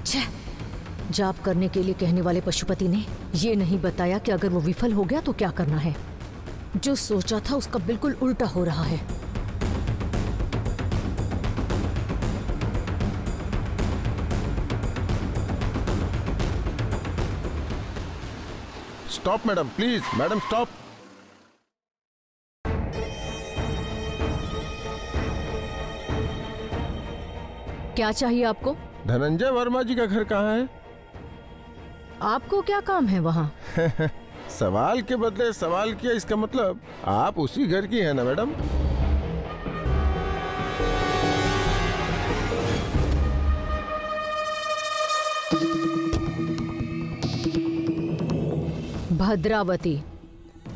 छे, जाप करने के लिए कहने वाले पशुपति ने ये नहीं बताया कि अगर वो विफल हो गया तो क्या करना है। जो सोचा था उसका बिल्कुल उल्टा हो रहा है। Stop madam, please madam stop. क्या चाहिए आपको? धनंजय वर्मा जी का घर कहाँ है? आपको क्या काम है वहाँ? सवाल के बदले सवाल किया, इसका मतलब आप उसी घर की है ना मैडम? भद्रावती,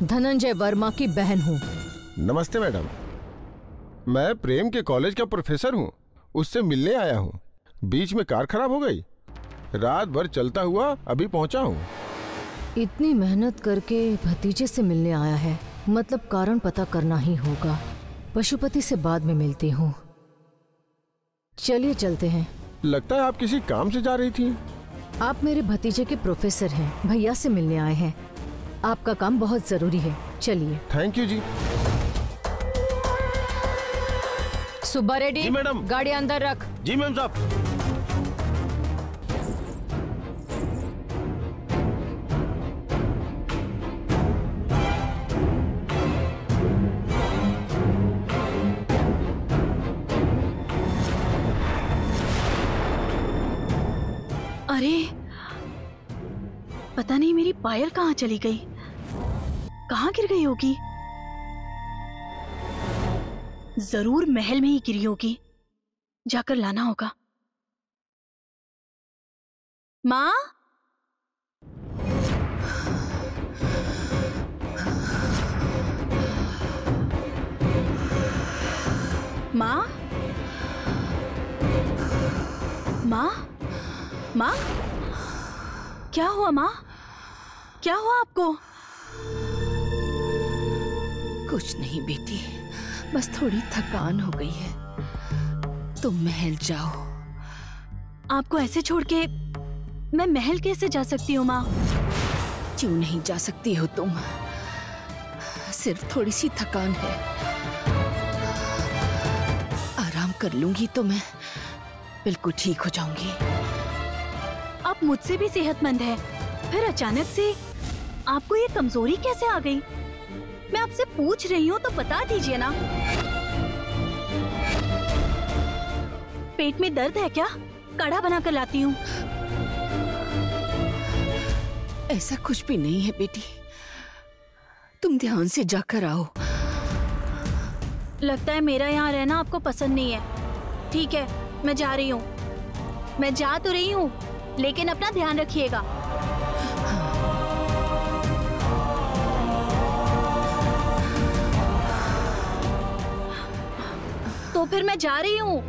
धनंजय वर्मा की बहन हूँ। नमस्ते मैडम, मैं प्रेम के कॉलेज का प्रोफेसर हूँ, उससे मिलने आया हूँ। बीच में कार खराब हो गई, रात भर चलता हुआ अभी पहुँचा हूँ। इतनी मेहनत करके भतीजे से मिलने आया है, मतलब कारण पता करना ही होगा। पशुपति से बाद में मिलती हूँ। चलिए चलते हैं। लगता है आप किसी काम से जा रही थी। आप मेरे भतीजे के प्रोफेसर हैं, भैया से मिलने आए हैं। आपका काम बहुत जरूरी है, चलिए। थैंक यू जी। सुब्बा रेड्डी, जी मैडम। गाड़ी अंदर रख। जी मैम साहब। अरे पता नहीं मेरी पायल कहाँ चली गई, कहाँ गिर गई होगी। जरूर महल में ही गिरी होगी, जाकर लाना होगा। माँ, माँ, माँ, माँ, क्या हुआ माँ? क्या हुआ आपको? कुछ नहीं बेटी, बस थोड़ी थकान हो गई है। तुम महल जाओ। आपको ऐसे छोड़ के मैं महल कैसे जा सकती हूँ माँ? क्यों नहीं जा सकती हो तुम? सिर्फ थोड़ी सी थकान है, आराम कर लूंगी तो मैं बिल्कुल ठीक हो जाऊंगी। आप मुझसे भी सेहतमंद है, फिर अचानक से आपको ये कमजोरी कैसे आ गई? मैं आपसे पूछ रही हूँ तो बता दीजिए ना। पेट में दर्द है क्या? काढ़ा बना कर लाती हूँ। ऐसा कुछ भी नहीं है बेटी, तुम ध्यान से जाकर आओ। लगता है मेरा यहाँ रहना आपको पसंद नहीं है। ठीक है, मैं जा रही हूँ। मैं जा तो रही हूँ, लेकिन अपना ध्यान रखिएगा। तो फिर मैं जा रही हूँ।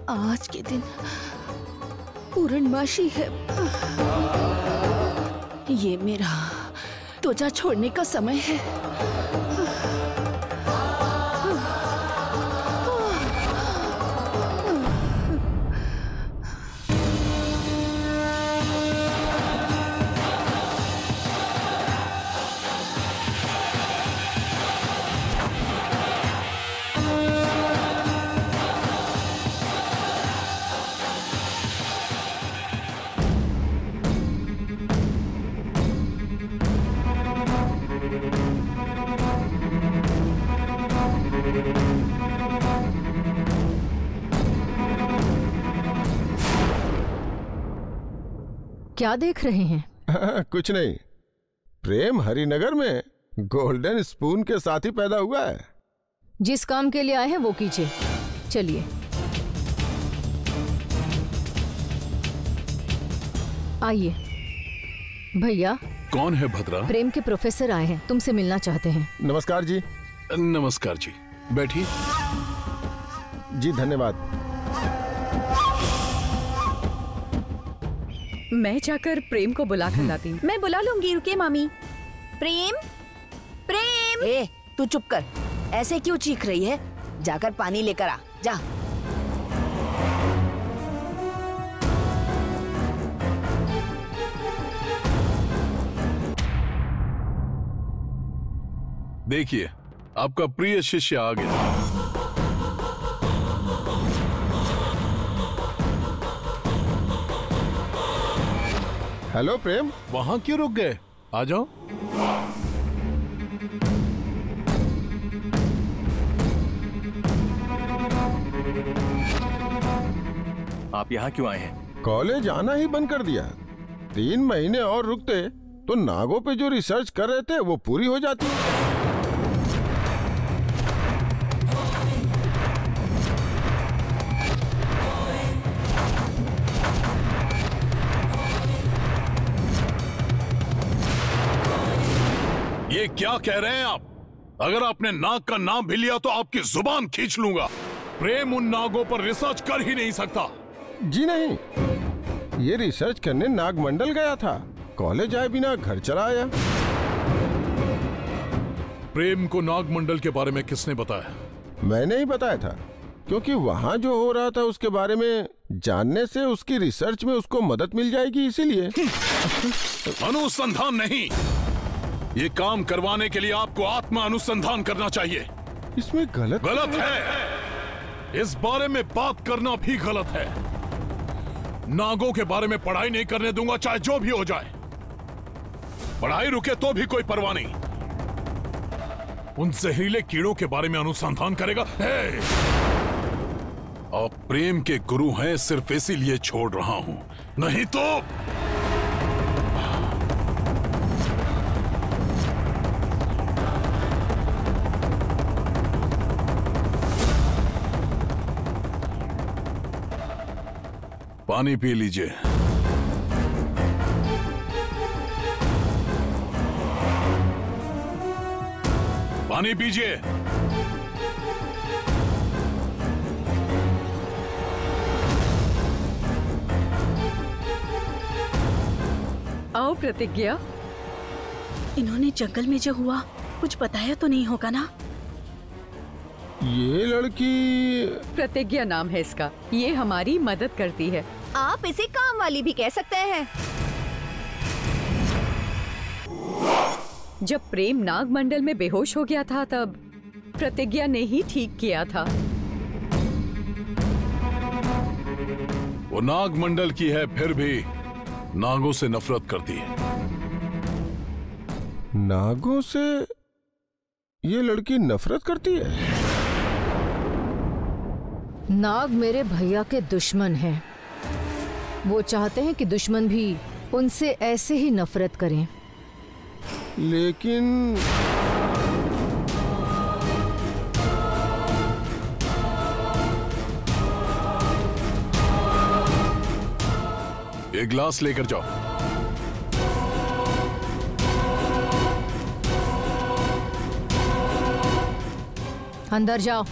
आज के दिन पूर्णमासी है, ये मेरा त्वचा छोड़ने का समय है। क्या देख रहे हैं? कुछ नहीं, प्रेम हरिनगर में गोल्डन स्पून के साथ ही पैदा हुआ है। जिस काम के लिए आए हैं वो कीजिए, चलिए। आइए। भैया। कौन है भद्रा? प्रेम के प्रोफेसर आए हैं, तुमसे मिलना चाहते हैं। नमस्कार जी। नमस्कार जी, बैठिए। जी धन्यवाद। मैं जाकर प्रेम को बुला कर लाती हूँ। मैं बुला लूंगी, रुकिए मामी। प्रेम, प्रेम। ए, तू चुप कर, ऐसे क्यों चीख रही है? जाकर पानी लेकर आ, जा। देखिए, आपका प्रिय शिष्य आ गया। हेलो प्रेम। वहां क्यों रुक गए? आ जाओ। आप यहाँ क्यों आए हैं? कॉलेज आना ही बंद कर दिया। 3 महीने और रुकते तो नागों पे जो रिसर्च कर रहे थे वो पूरी हो जाती। ये क्या कह रहे हैं आप? अगर आपने नाग का नाम भी लिया तो आपकी जुबान खींच लूंगा। प्रेम उन नागों पर रिसर्च कर ही नहीं सकता। जी नहीं, ये रिसर्च करने नागमंडल गया था। कॉलेज आए बिना घर चला आया। प्रेम को नागमंडल के बारे में किसने बताया? मैंने ही बताया था, क्योंकि वहाँ जो हो रहा था उसके बारे में जानने से उसकी रिसर्च में उसको मदद मिल जाएगी, इसीलिए। अनुसंधान नहीं, ये काम करवाने के लिए आपको आत्मा अनुसंधान करना चाहिए। इसमें गलत है। इस बारे में बात करना भी गलत है। नागों के बारे में पढ़ाई नहीं करने दूंगा, चाहे जो भी हो जाए। पढ़ाई रुके तो भी कोई परवाह नहीं। उन जहरीले कीड़ों के बारे में अनुसंधान करेगा। आप प्रेम के गुरु हैं, सिर्फ इसीलिए छोड़ रहा हूं, नहीं तो। पानी पी लीजिए। पानी पीजिए। आओ प्रतिज्ञा। इन्होंने जंगल में जो हुआ कुछ बताया तो नहीं होगा ना? ये लड़की प्रतिज्ञा नाम है इसका। ये हमारी मदद करती है। आप इसे काम वाली भी कह सकते हैं। जब प्रेम नागमंडल में बेहोश हो गया था तब प्रतिज्ञा ने ही ठीक किया था। वो नागमंडल की है, फिर भी नागों से नफरत करती है। नागों से ये लड़की नफरत करती है? नाग मेरे भैया के दुश्मन हैं। वो चाहते हैं कि दुश्मन भी उनसे ऐसे ही नफरत करें। लेकिन एक गिलास लेकर जाओ। अंदर जाओ।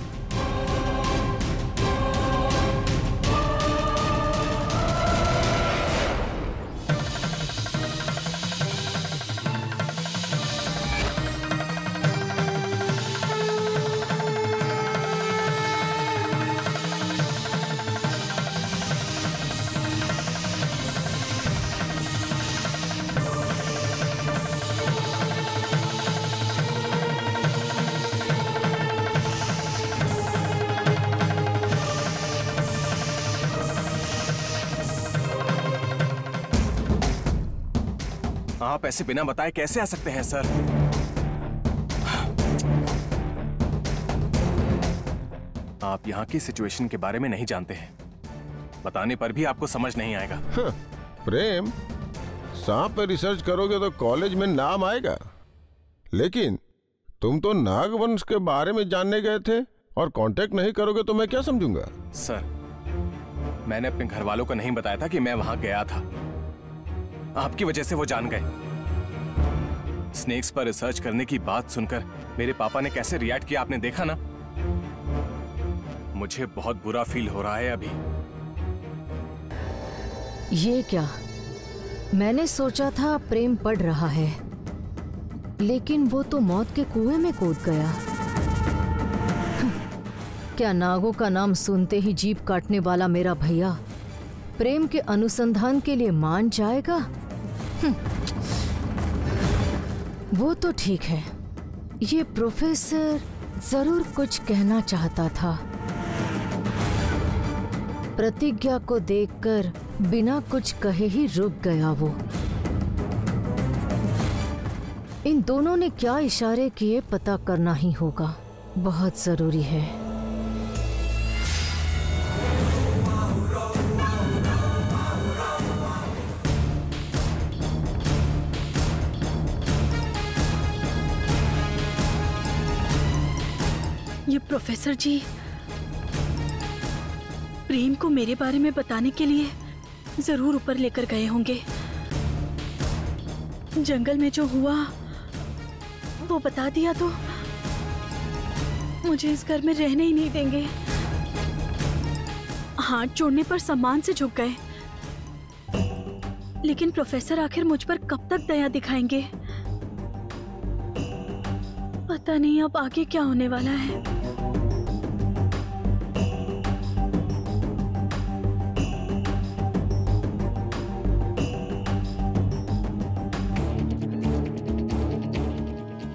आप ऐसे बिना बताए कैसे आ सकते हैं सर? आप यहाँ की सिचुएशन के बारे में नहीं जानते हैं। बताने पर भी आपको समझ नहीं आएगा। हाँ, प्रेम, सांप पे रिसर्च करोगे तो कॉलेज में नाम आएगा, लेकिन तुम तो नागवंश के बारे में जानने गए थे और कांटेक्ट नहीं करोगे तो मैं क्या समझूंगा? सर, मैंने अपने घर वालों को नहीं बताया था कि मैं वहां गया था। आपकी वजह से वो जान गए। स्नेक्स पर रिसर्च करने की बात सुनकर मेरे पापा ने कैसे रिएक्ट किया आपने देखा ना। मुझे बहुत बुरा फील हो रहा है अभी। ये क्या? मैंने सोचा था प्रेम पढ़ रहा है, लेकिन वो तो मौत के कुएं में कूद गया। क्या नागों का नाम सुनते ही जीभ काटने वाला मेरा भैया प्रेम के अनुसंधान के लिए मान जाएगा? वो तो ठीक है, ये प्रोफेसर जरूर कुछ कहना चाहता था। प्रतिज्ञा को देखकर बिना कुछ कहे ही रुक गया वो। इन दोनों ने क्या इशारे किए पता करना ही होगा, बहुत जरूरी है। ये प्रोफेसर जी प्रेम को मेरे बारे में बताने के लिए जरूर ऊपर लेकर गए होंगे। जंगल में जो हुआ वो बता दिया तो मुझे इस घर में रहने ही नहीं देंगे। हाथ जोड़ने पर सम्मान से झुक गए, लेकिन प्रोफेसर आखिर मुझ पर कब तक दया दिखाएंगे? पता नहीं अब आगे क्या होने वाला है।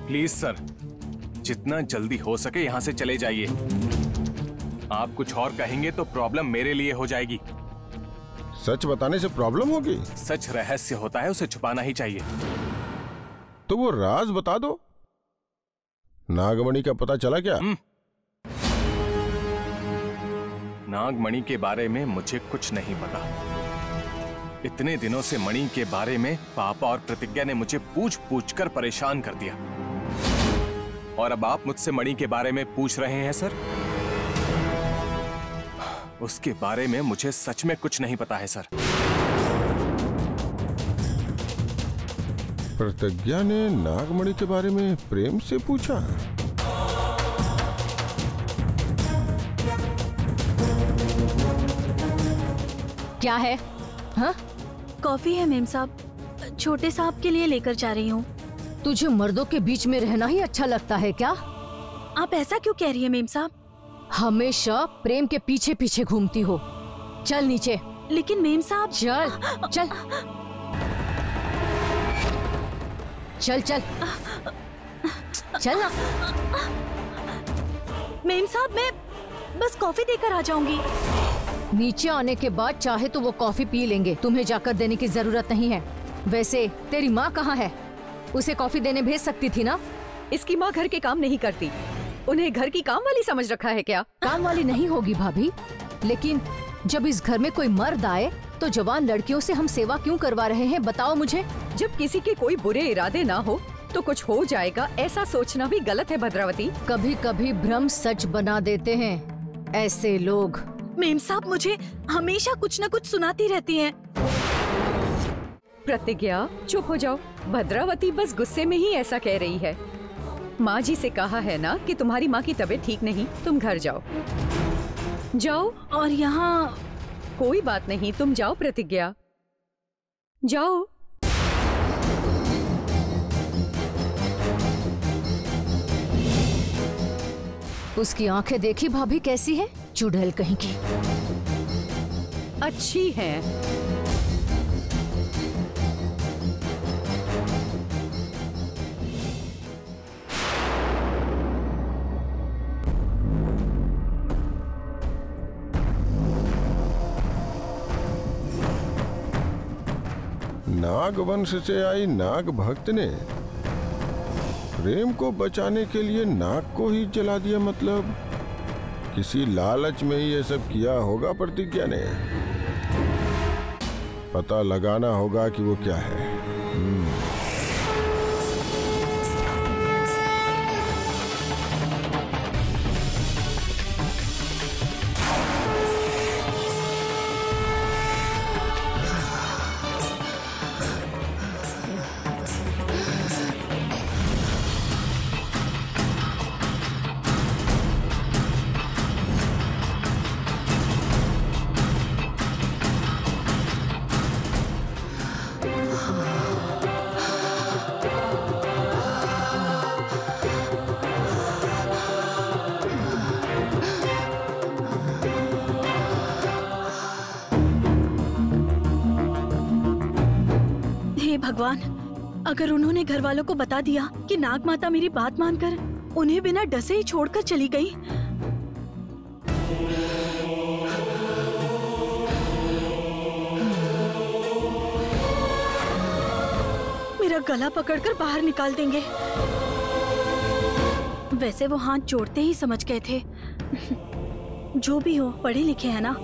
प्लीज सर, जितना जल्दी हो सके यहाँ से चले जाइए। आप कुछ और कहेंगे तो प्रॉब्लम मेरे लिए हो जाएगी। सच बताने से प्रॉब्लम होगी? सच रहस्य होता है, उसे छुपाना ही चाहिए। तो वो राज बता दो। नागमणि का पता चला क्या? नागमणि के बारे में मुझे कुछ नहीं पता। इतने दिनों से मणि के बारे में पापा और प्रतिज्ञा ने मुझे पूछ पूछ कर परेशान कर दिया, और अब आप मुझसे मणि के बारे में पूछ रहे हैं सर? उसके बारे में मुझे सच में कुछ नहीं पता है सर। प्रतिज्ञा ने नागमणि के बारे में प्रेम से पूछा? क्या है? हाँ? कॉफी है मेम साहब, छोटे साहब के लिए लेकर जा रही हूँ। तुझे मर्दों के बीच में रहना ही अच्छा लगता है क्या? आप ऐसा क्यों कह रही हैं मेम साहब? हमेशा प्रेम के पीछे पीछे घूमती हो। चल नीचे। लेकिन मेम साहब। चल चल चल चल चल ना। मेम साहब मैं बस कॉफी देकर आ जाऊंगी। नीचे आने के बाद चाहे तो वो कॉफी पी लेंगे, तुम्हें जाकर देने की जरूरत नहीं है। वैसे तेरी माँ कहाँ है? उसे कॉफी देने भेज सकती थी ना। इसकी माँ घर के काम नहीं करती, उन्हें घर की काम वाली समझ रखा है क्या? काम वाली नहीं होगी भाभी, लेकिन जब इस घर में कोई मर्द आए तो जवान लड़कियों से हम सेवा क्यों करवा रहे हैं, बताओ मुझे। जब किसी के कोई बुरे इरादे ना हो तो कुछ हो जाएगा ऐसा सोचना भी गलत है भद्रावती। कभी कभी भ्रम सच बना देते हैं ऐसे लोग। मेम साहब मुझे हमेशा कुछ न कुछ सुनाती रहती हैं। प्रतिज्ञा चुप हो जाओ, भद्रावती बस गुस्से में ही ऐसा कह रही है। माँ जी से कहा है ना कि तुम्हारी माँ की तबीयत ठीक नहीं, तुम घर जाओ। जाओ। और यहाँ कोई बात नहीं, तुम जाओ प्रतिज्ञा, जाओ। उसकी आंखें देखी भाभी कैसी है, चुड़ैल कहीं की। अच्छी है। नागवंश से आई नाग भक्त ने प्रेम को बचाने के लिए नाग को ही जला दिया, मतलब किसी लालच में ही ये सब किया होगा प्रतिज्ञा ने। पता लगाना होगा कि वो क्या है। हे भगवान, अगर उन्होंने घर वालों को बता दिया कि नाग माता मेरी बात मानकर उन्हें बिना डसे ही छोड़कर चली गई, मेरा गला पकड़कर बाहर निकाल देंगे। वैसे वो हाथ जोड़ते ही समझ गए थे। जो भी हो, पढ़े लिखे हैं ना।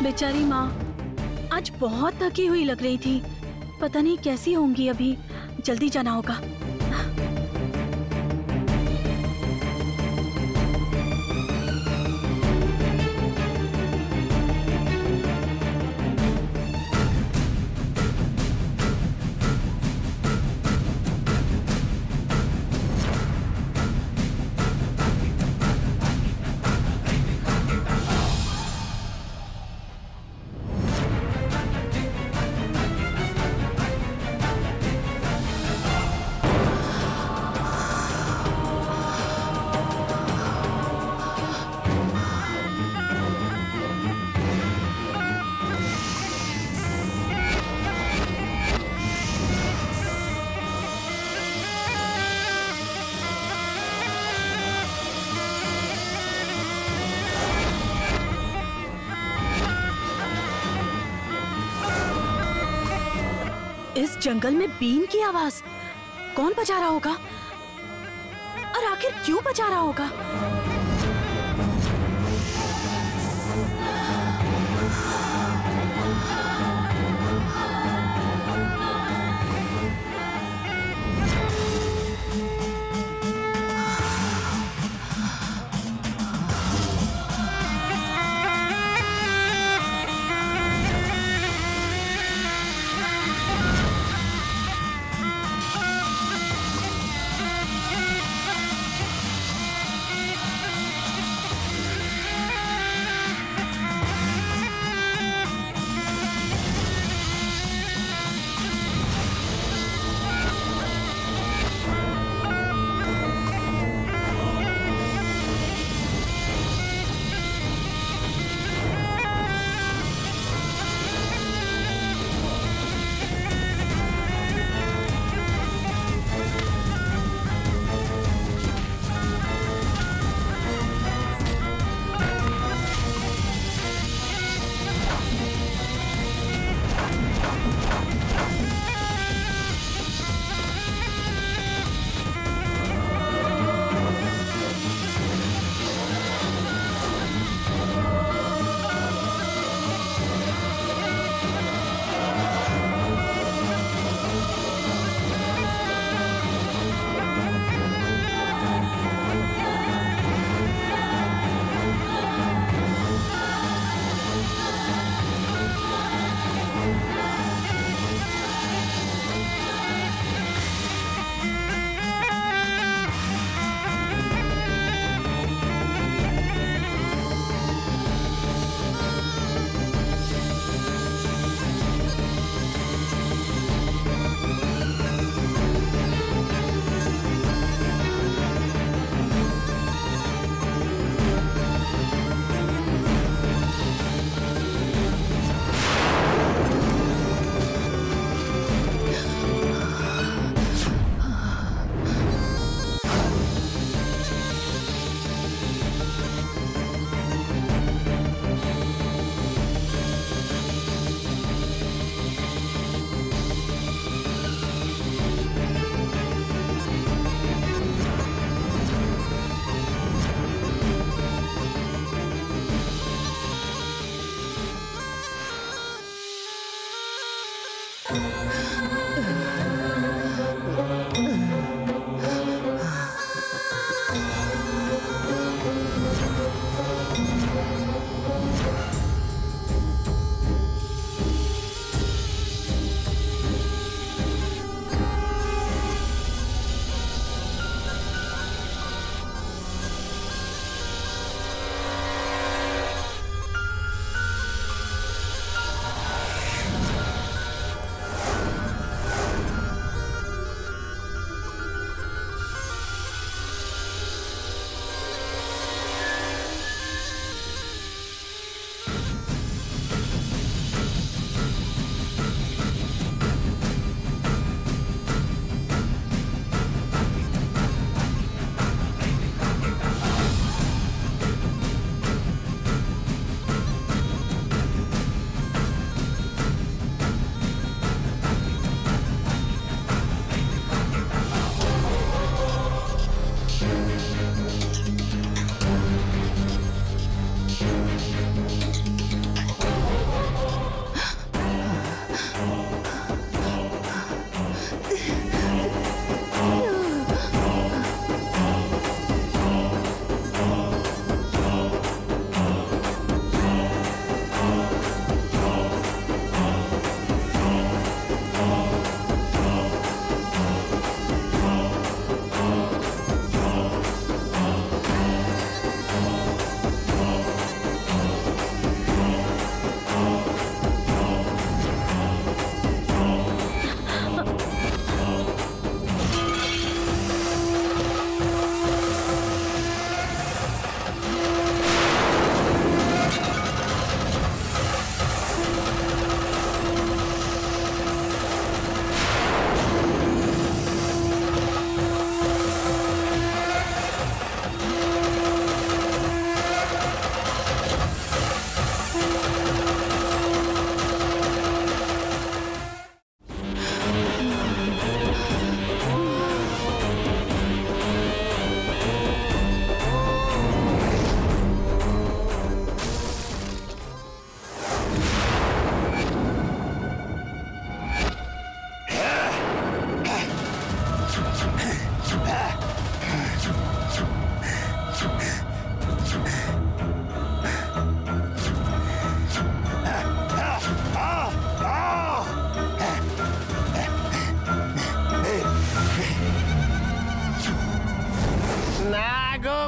बेचारी माँ आज बहुत थकी हुई लग रही थी। पता नहीं कैसी होंगी अभी। जल्दी जाना होगा। इस जंगल में बीन की आवाज कौन बजा रहा होगा? और आखिर क्यों बजा रहा होगा?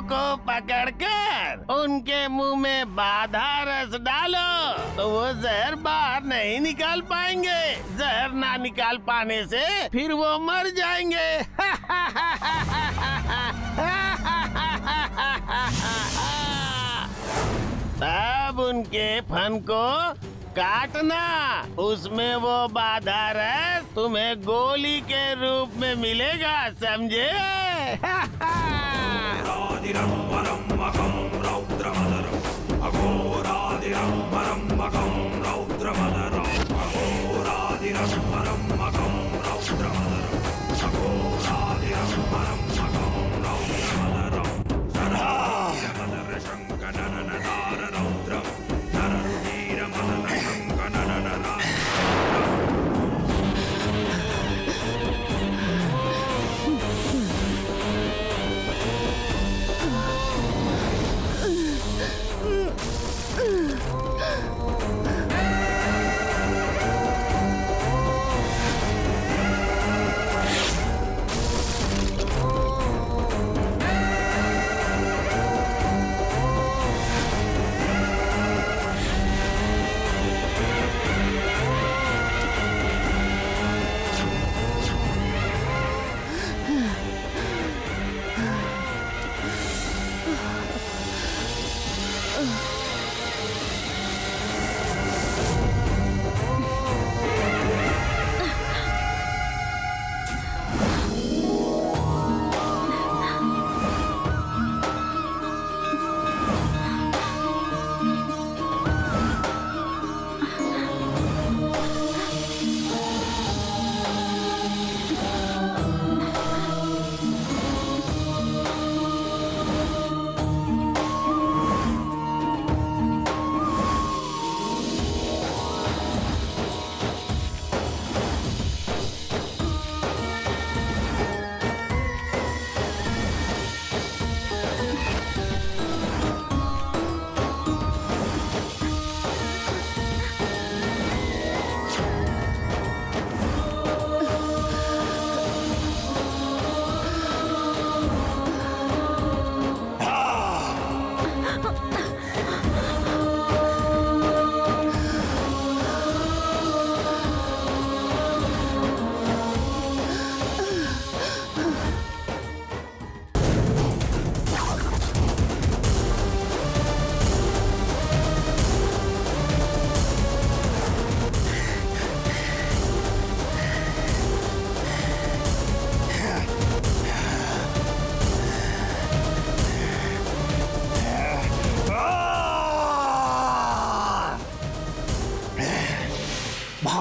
को पकड़कर उनके मुंह में बाधा रस डालो तो वो जहर बाहर नहीं निकाल पाएंगे। जहर ना निकाल पाने से फिर वो मर जाएंगे। तब उनके फन को काटना, उसमें वो बाधा रस तुम्हें गोली के रूप में मिलेगा, समझे?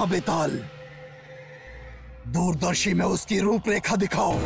बेताल, दूरदर्शी में उसकी रूपरेखा दिखाओ।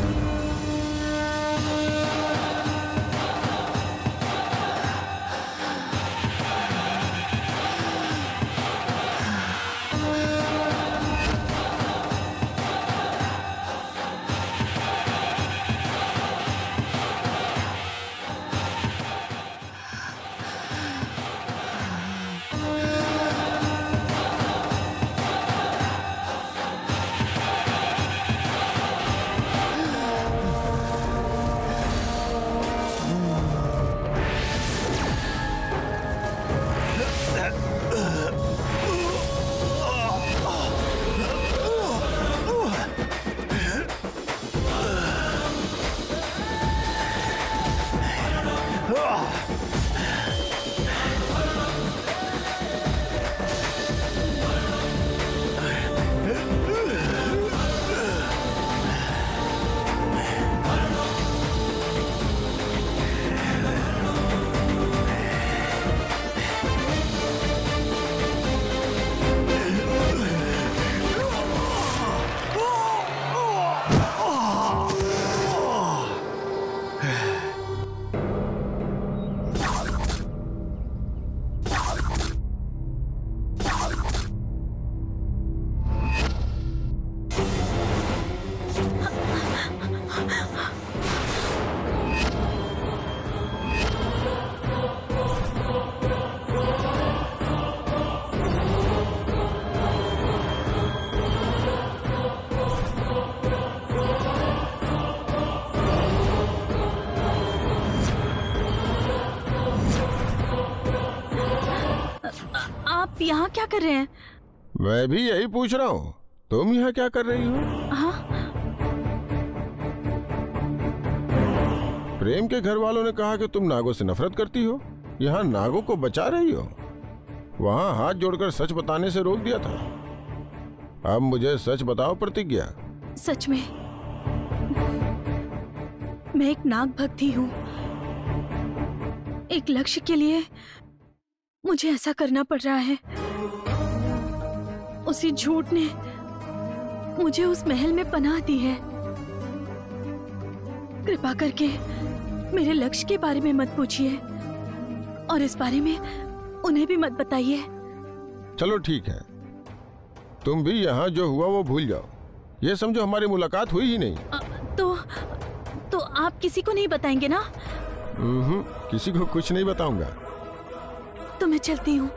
यहाँ क्या कर रहे हैं? मैं भी यही पूछ रहा हूँ, तुम यहाँ क्या कर रही हो? हाँ? प्रेम के घर वालों ने कहा कि तुम नागों से नफरत करती हो, यहाँ नागों को बचा रही हो। वहाँ हाथ जोड़कर सच बताने से रोक दिया था। अब मुझे सच बताओ प्रतिज्ञा। सच में मैं एक नाग भक्ति हूँ। एक लक्ष्य के लिए मुझे ऐसा करना पड़ रहा है। उसी झूठ ने मुझे उस महल में पनाह दी है। कृपा करके मेरे लक्ष्य के बारे में मत पूछिए और इस बारे में उन्हें भी मत बताइए। चलो ठीक है, तुम भी यहाँ जो हुआ वो भूल जाओ। ये समझो हमारी मुलाकात हुई ही नहीं। तो आप किसी को नहीं बताएंगे ना? किसी को कुछ नहीं बताऊंगा। तो मैं चलती हूँ।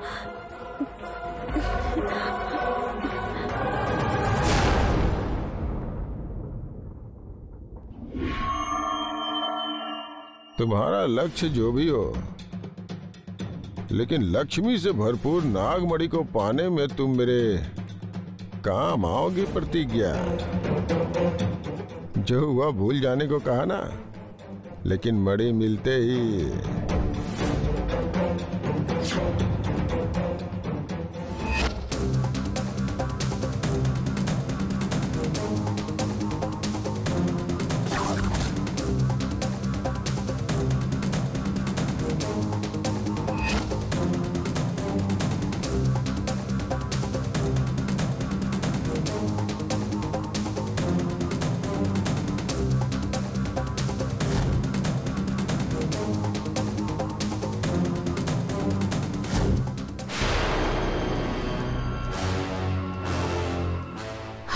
तुम्हारा लक्ष्य जो भी हो, लेकिन लक्ष्मी से भरपूर नागमणि को पाने में तुम मेरे काम आओगी प्रतिज्ञा। जो हुआ भूल जाने को कहा ना, लेकिन मणि मिलते ही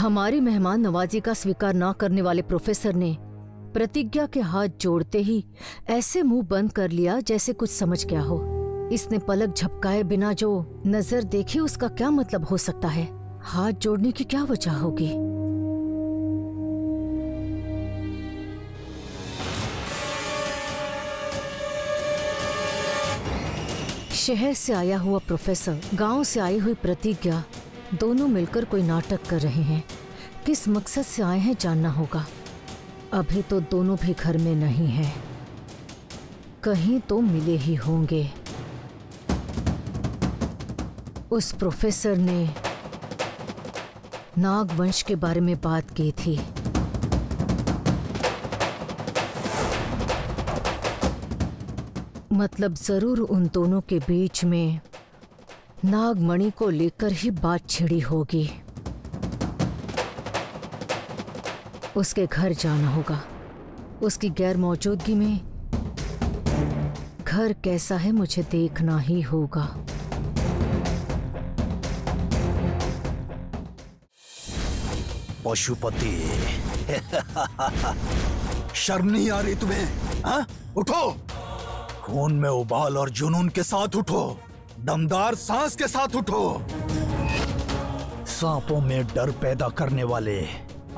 हमारी मेहमान नवाजी का स्वीकार न करने वाले प्रोफेसर ने प्रतिज्ञा के हाथ जोड़ते ही ऐसे मुंह बंद कर लिया जैसे कुछ समझ गया हो। इसने पलक झपकाए बिना जो नजर देखी उसका क्या मतलब हो सकता है? हाथ जोड़ने की क्या वजह होगी? शहर से आया हुआ प्रोफेसर, गांव से आई हुई प्रतिज्ञा, दोनों मिलकर कोई नाटक कर रहे हैं। किस मकसद से आए हैं जानना होगा। अभी तो दोनों भी घर में नहीं हैं, कहीं तो मिले ही होंगे। उस प्रोफेसर ने नागवंश के बारे में बात की थी। मतलब जरूर उन दोनों के बीच में नागमणि को लेकर ही बात छिड़ी होगी। उसके घर जाना होगा। उसकी गैर मौजूदगी में घर कैसा है मुझे देखना ही होगा। पशुपति शर्म नहीं आ रही तुम्हें? हाँ? उठो, खून में उबाल और जुनून के साथ उठो, दमदार सांस के साथ उठो। सांपों में डर पैदा करने वाले,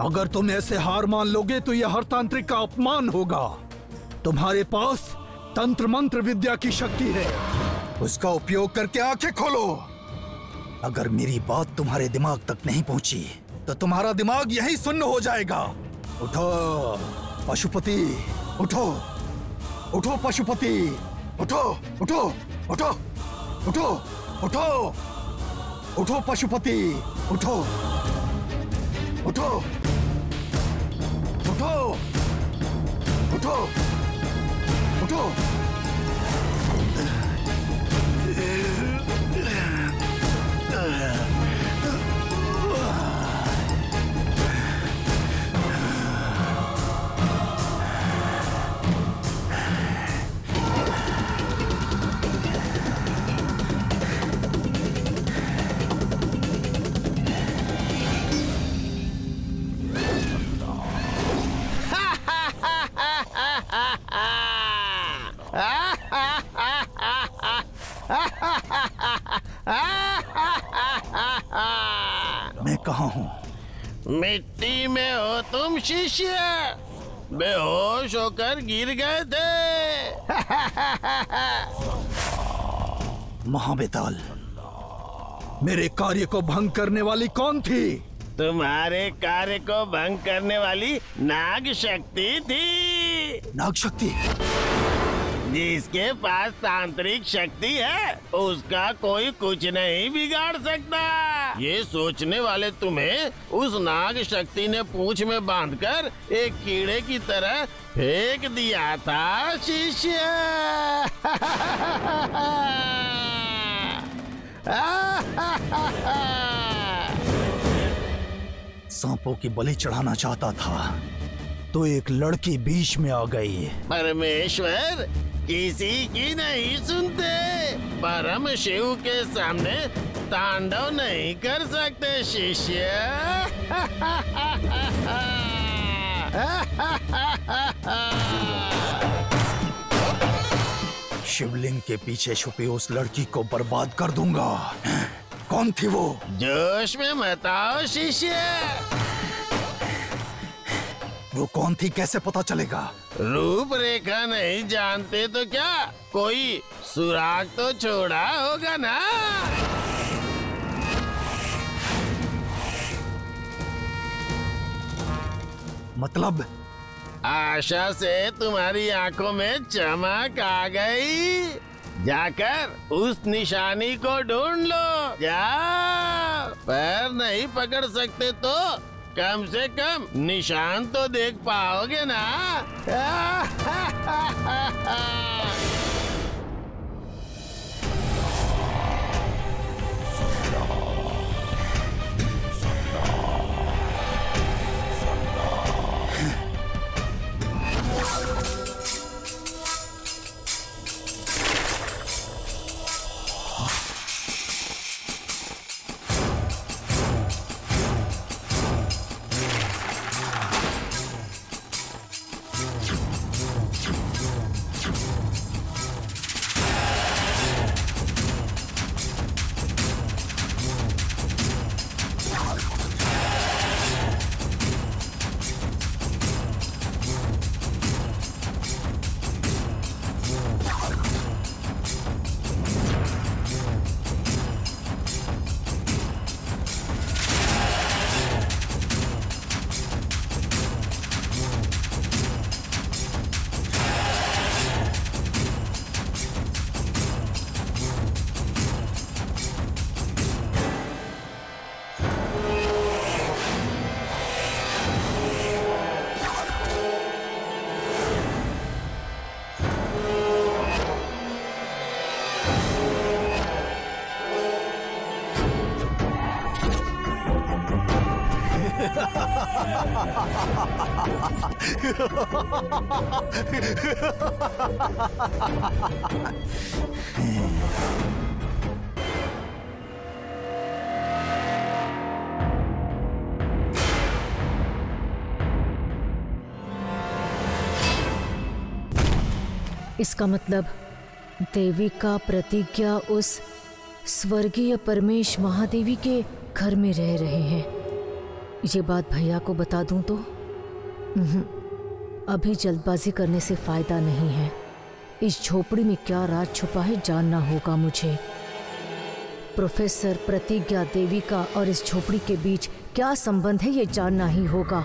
अगर तुम ऐसे हार मान लोगे तो यह हर तांत्रिक का अपमान होगा। तुम्हारे पास तंत्र मंत्र विद्या की शक्ति है, उसका उपयोग करके आंखें खोलो। अगर मेरी बात तुम्हारे दिमाग तक नहीं पहुंची तो तुम्हारा दिमाग यहीं सुन्न हो जाएगा। उठो पशुपति, उठो उठो पशुपति, उठो उठो उठो उठो उठो उठो पशुपति, उठो उठो उठो उठो उठो। मैं कहाँ हूँ? मिट्टी में हो तुम शिष्य, बेहोश होकर गिर गए थे। महाबेताल, मेरे कार्य को भंग करने वाली कौन थी? तुम्हारे कार्य को भंग करने वाली नाग शक्ति थी। नाग शक्ति? जिसके पास तांत्रिक शक्ति है उसका कोई कुछ नहीं बिगाड़ सकता। ये सोचने वाले तुम्हें उस नाग शक्ति ने पूंछ में बांधकर एक कीड़े की तरह फेंक दिया था शिष्य। सांपों की बलि चढ़ाना चाहता था तो एक लड़की बीच में आ गई। परमेश्वर किसी की नहीं सुनते, परम शिव के सामने तांडव नहीं कर सकते शिष्य। शिवलिंग के पीछे छुपी उस लड़की को बर्बाद कर दूंगा। कौन थी वो? जोश में मत आओ शिष्य। वो कौन थी कैसे पता चलेगा? रूप रेखा नहीं जानते तो क्या कोई सुराग तो छोड़ा होगा ना। मतलब? आशा से तुम्हारी आंखों में चमक आ गई। जाकर उस निशानी को ढूंढ लो। जाओ। पैर नहीं पकड़ सकते तो कम से कम निशान तो देख पाओगे ना। इसका मतलब देवी का प्रतिज्ञा उस स्वर्गीय परमेश महादेवी के घर में रह रहे हैं। ये बात भैया को बता दूं तो? अभी जल्दबाजी करने से फायदा नहीं है। इस झोपड़ी में क्या राज छुपा है जानना होगा मुझे। प्रोफेसर प्रतिज्ञा देवी का और इस झोपड़ी के बीच क्या संबंध है ये जानना ही होगा।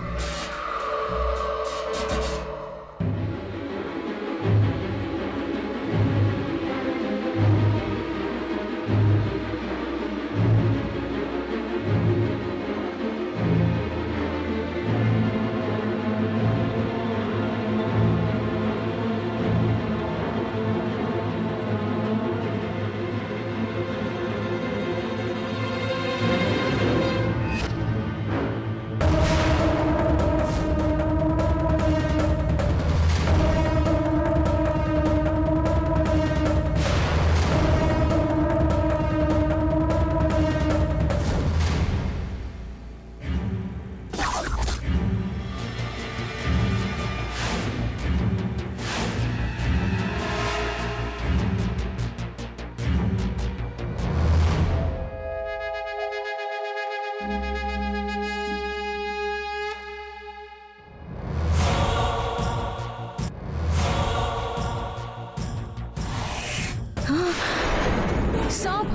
सांप!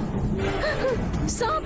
सांप